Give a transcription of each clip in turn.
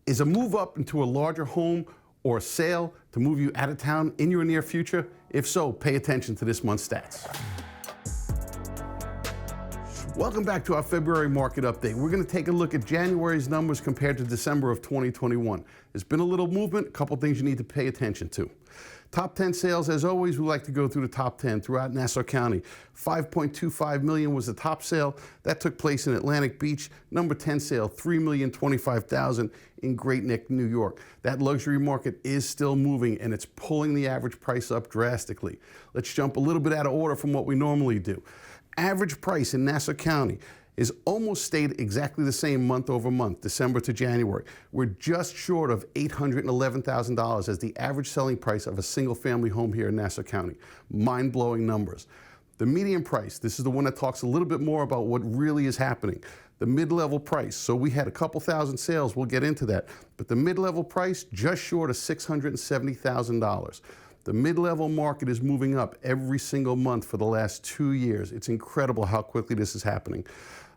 Is a move up into a larger home or a sale to move you out of town in your near future? If so, pay attention to this month's stats. Welcome back to our February market update. We're going to take a look at January's numbers compared to December of 2021. There's been a little movement, a couple things you need to pay attention to. Top 10 sales, as always, we like to go through the top 10 throughout Nassau County. 5.25 million was the top sale. That took place in Atlantic Beach. Number 10 sale, $3,025,000 in Great Neck, New York. That luxury market is still moving and it's pulling the average price up drastically. Let's jump a little bit out of order from what we normally do. Average price in Nassau County is almost stayed exactly the same month over month, December to January. We're just short of $811,000 as the average selling price of a single family home here in Nassau County. Mind-blowing numbers. The median price, this is the one that talks a little bit more about what really is happening. The mid-level price, so we had a couple thousand sales, we'll get into that, but the mid-level price just short of $670,000. The mid-level market is moving up every single month for the last 2 years. It's incredible how quickly this is happening.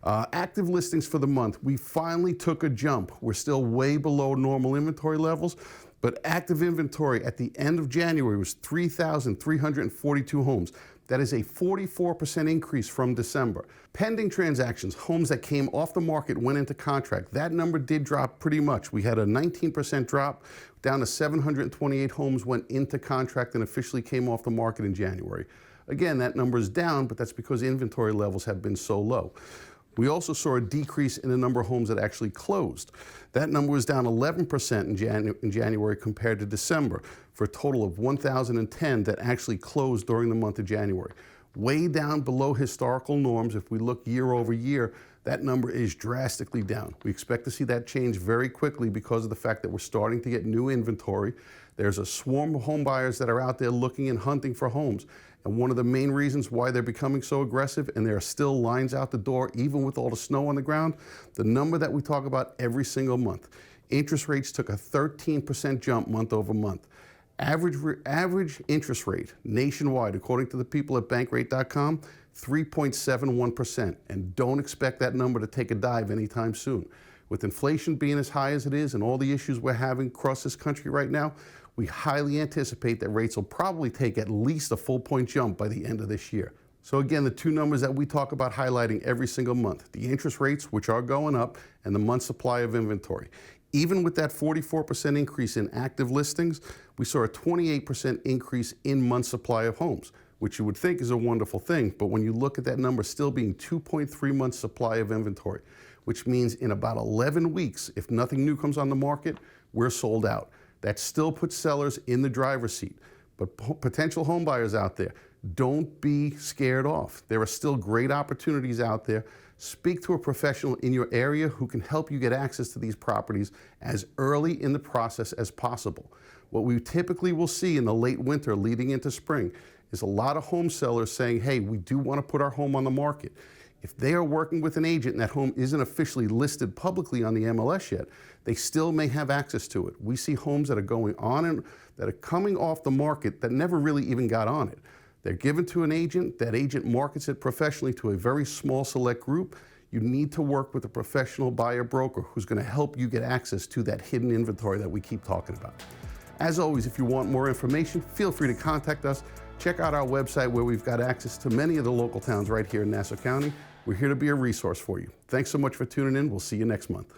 Active listings for the month, we finally took a jump. We're still way below normal inventory levels, but active inventory at the end of January was 3,342 homes. That is a 44% increase from December. Pending transactions, homes that came off the market, went into contract. That number did drop pretty much. We had a 19% drop, down to 728 homes went into contract and officially came off the market in January. Again, that number is down, but that's because inventory levels have been so low. We also saw a decrease in the number of homes that actually closed. That number was down 11% in January compared to December, for a total of 1,010 that actually closed during the month of January. Way down below historical norms. If we look year over year, that number is drastically down. We expect to see that change very quickly because of the fact that we're starting to get new inventory. There's a swarm of home buyers that are out there looking and hunting for homes. And one of the main reasons why they're becoming so aggressive, and there are still lines out the door, even with all the snow on the ground, the number that we talk about every single month. Interest rates took a 13% jump month over month. Average interest rate nationwide, according to the people at bankrate.com, 3.71%. And don't expect that number to take a dive anytime soon. With inflation being as high as it is and all the issues we're having across this country right now, we highly anticipate that rates will probably take at least a full point jump by the end of this year. So again, the two numbers that we talk about highlighting every single month, the interest rates, which are going up, and the month supply of inventory. Even with that 44% increase in active listings, we saw a 28% increase in month supply of homes, which you would think is a wonderful thing, but when you look at that number still being 2.3 months supply of inventory, which means in about 11 weeks, if nothing new comes on the market, we're sold out. That still puts sellers in the driver's seat. But potential home buyers out there, don't be scared off. There are still great opportunities out there. Speak to a professional in your area who can help you get access to these properties as early in the process as possible. What we typically will see in the late winter leading into spring is a lot of home sellers saying, hey, we do want to put our home on the market. If they are working with an agent and that home isn't officially listed publicly on the MLS yet, they still may have access to it. We see homes that are going on and that are coming off the market that never really even got on it. They're given to an agent, that agent markets it professionally to a very small select group. You need to work with a professional buyer broker who's going to help you get access to that hidden inventory that we keep talking about. As always, if you want more information, feel free to contact us. Check out our website where we've got access to many of the local towns right here in Nassau County. We're here to be a resource for you. Thanks so much for tuning in. We'll see you next month.